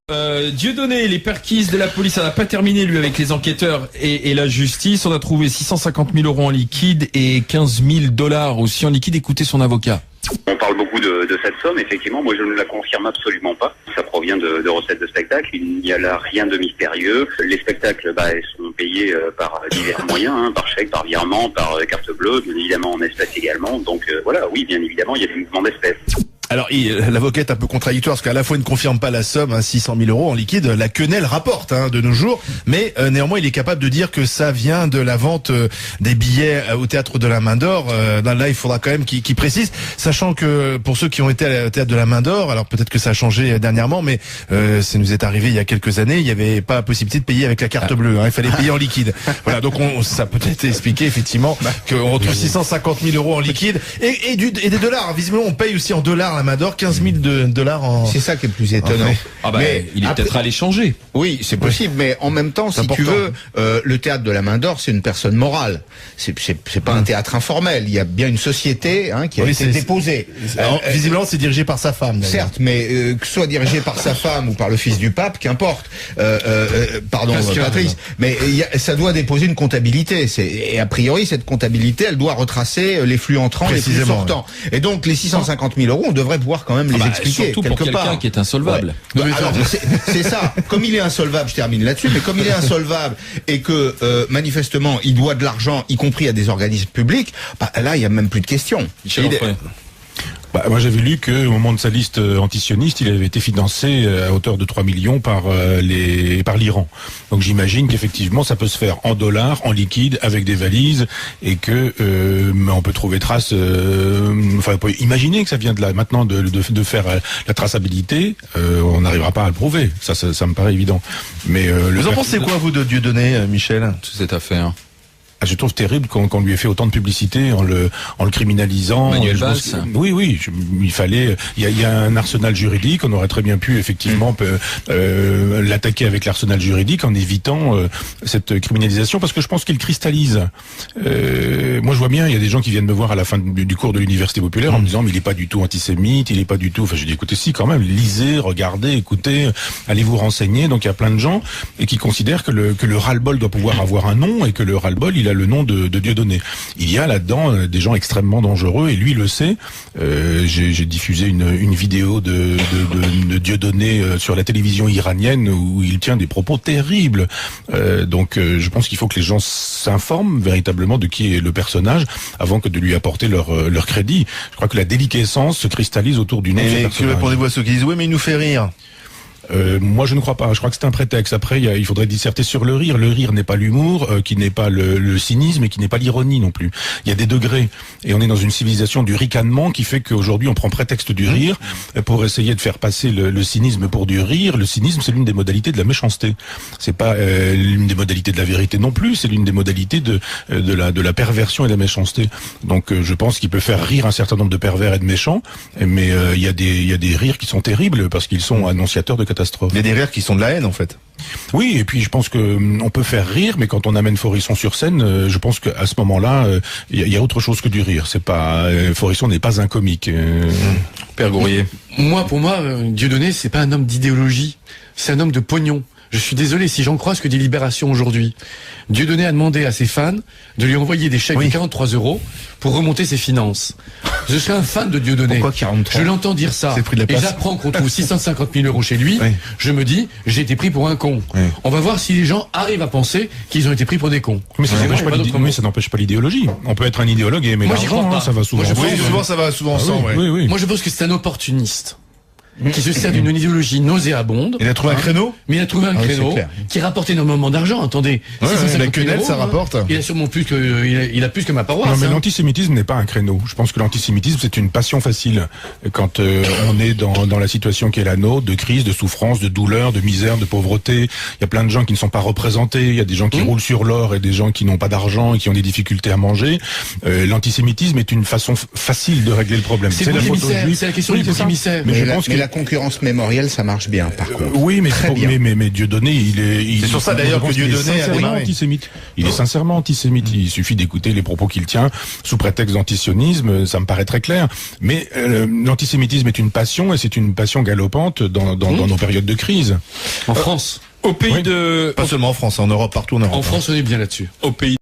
Dieudonné, les perquises de la police, ça n'a pas terminé lui avec les enquêteurs et la justice. On a trouvé 650 000 euros en liquide et 15 000 $ aussi en liquide. Écoutez son avocat. On parle beaucoup de cette somme, effectivement. Moi, je ne la confirme absolument pas. Ça provient de recettes de spectacle. Il n'y a là rien de mystérieux. Les spectacles sont payés par divers moyens, par chèque, par virement, par carte bleue, bien évidemment en espèces également. Donc voilà, oui, bien évidemment, il y a des mouvements d'espèces. Alors, l'avocat est un peu contradictoire parce qu'à la fois il ne confirme pas la somme, 600 000 euros en liquide, la quenelle rapporte de nos jours, mais néanmoins il est capable de dire que ça vient de la vente des billets au théâtre de la Main d'Or. Là, il faudra quand même qu'il précise, sachant que pour ceux qui ont été au théâtre de la Main d'Or, alors peut-être que ça a changé dernièrement, mais ça nous est arrivé il y a quelques années, il n'y avait pas la possibilité de payer avec la carte bleue, il fallait payer en liquide. Voilà, donc ça peut être expliqué effectivement qu'on retrouve 650 000 euros en liquide et des dollars. Visiblement, on paye aussi en dollars la Main d'Or, 15 000 $. C'est ça qui est le plus étonnant. Mais il est peut-être allé changer. Oui, c'est possible, mais en même temps, si tu veux, le théâtre de la Main d'Or, c'est une personne morale. C'est pas un théâtre informel. Il y a bien une société qui a été déposée. Alors, visiblement, c'est dirigé par sa femme. Certes, mais que ce soit dirigé par sa femme ou par le fils du pape, qu'importe. Pardon, Patrice. Mais ça doit déposer une comptabilité. Et a priori, cette comptabilité, elle doit retracer les flux entrants, les flux sortants. Et donc, les 650 000 euros, on devrait pouvoir quand même les expliquer. Surtout pour quelqu'un qui est insolvable. Ouais. Alors, c'est ça. Comme il est insolvable, je termine là-dessus, mais comme il est insolvable et que manifestement il doit de l'argent, y compris à des organismes publics, là il y a même plus de questions. Moi j'avais lu qu'au moment de sa liste antisioniste, il avait été financé à hauteur de 3 millions par l'Iran. Donc j'imagine qu'effectivement ça peut se faire en dollars, en liquide, avec des valises, et que on peut trouver trace. On peut imaginer que ça vient de là maintenant de faire la traçabilité. On n'arrivera pas à le prouver. Ça me paraît évident. Mais vous en pensez quoi vous de Dieudonné, Michel, toute cette affaire? Je trouve terrible qu'on lui ait fait autant de publicité en le criminalisant. Manuel Valls. Oui, il fallait. Il y a un arsenal juridique. On aurait très bien pu effectivement l'attaquer avec l'arsenal juridique en évitant cette criminalisation, parce que je pense qu'il cristallise. Moi, je vois bien, il y a des gens qui viennent me voir à la fin du cours de l'université populaire en me disant mais il est pas du tout antisémite, il est pas du tout. Enfin, je dis écoutez, si quand même, lisez, regardez, écoutez, allez vous renseigner. Donc il y a plein de gens qui considèrent que le ras-le-bol doit pouvoir avoir un nom et que le ras-le-bol il a le nom de Dieudonné. Il y a là-dedans des gens extrêmement dangereux et lui le sait. J'ai diffusé une vidéo de Dieudonné sur la télévision iranienne où il tient des propos terribles. Donc je pense qu'il faut que les gens s'informent véritablement de qui est le personnage avant que de lui apporter leur crédit. Je crois que la déliquescence se cristallise autour du nom de ce personnage. Que répondez-vous à ceux qui disent oui mais il nous fait rire? Moi je ne crois pas, je crois que c'est un prétexte. Après il faudrait disserter sur le rire. Le rire n'est pas l'humour, qui n'est pas le cynisme et qui n'est pas l'ironie non plus. Il y a des degrés et on est dans une civilisation du ricanement qui fait qu'aujourd'hui on prend prétexte du rire pour essayer de faire passer le cynisme pour du rire. Le cynisme c'est l'une des modalités de la méchanceté. C'est pas l'une des modalités de la vérité non plus, c'est l'une des modalités de la perversion et de la méchanceté. Donc je pense qu'il peut faire rire un certain nombre de pervers et de méchants, mais il y a des rires qui sont terribles parce qu'ils sont annonciateurs de catastrophes. Il y a des rires qui sont de la haine en fait. Oui, et puis je pense que on peut faire rire, mais quand on amène Forisson sur scène, je pense qu'à ce moment-là, il y a autre chose que du rire. C'est pas Forisson n'est pas un comique. Père Gourrier. Pour moi, Dieudonné, c'est pas un homme d'idéologie, c'est un homme de pognon. Je suis désolé si j'en crois ce que dit Libération aujourd'hui. Dieudonné a demandé à ses fans de lui envoyer des chèques de 43 € pour remonter ses finances. Je suis un fan de Dieudonné. Pourquoi 43 ? Je l'entends dire ça. Et j'apprends qu'on trouve 650 000 € chez lui. Je me dis, j'ai été pris pour un con. On va voir si les gens arrivent à penser qu'ils ont été pris pour des cons. Mais ça n'empêche pas l'idéologie. On peut être un idéologue et aimer l'argent, ça va souvent. Ça va souvent ensemble. Oui. Moi, je pense que c'est un opportuniste qui se sert d'une idéologie nauséabonde. Il a trouvé un créneau. Mais il a trouvé un créneau qui rapporte énormément d'argent. Attendez, la quenelle, ça rapporte. Il a sûrement plus que, il a plus que ma paroisse. Non, mais l'antisémitisme n'est pas un créneau. Je pense que l'antisémitisme, c'est une passion facile. Quand on est dans la situation qui est la nôtre, de crise, de souffrance, de douleur, de misère, de pauvreté, il y a plein de gens qui ne sont pas représentés. Il y a des gens qui roulent sur l'or et des gens qui n'ont pas d'argent et qui ont des difficultés à manger. L'antisémitisme est une façon facile de régler le problème. C'est la question du bouc émissaire. Mais je pense qu'il la concurrence mémorielle, ça marche bien, par contre. Oui, mais Très bien. mais Dieudonné, C'est sur ça, d'ailleurs, que Dieudonné a démarré. Antisémite. Il est sincèrement antisémite. Il suffit d'écouter les propos qu'il tient sous prétexte d'antisionisme, ça me paraît très clair. Mais l'antisémitisme est une passion, et c'est une passion galopante dans nos périodes de crise. En France. Au pays Oui. de... Pas seulement en France, en Europe, partout en Europe. En France, on est bien là-dessus. Au pays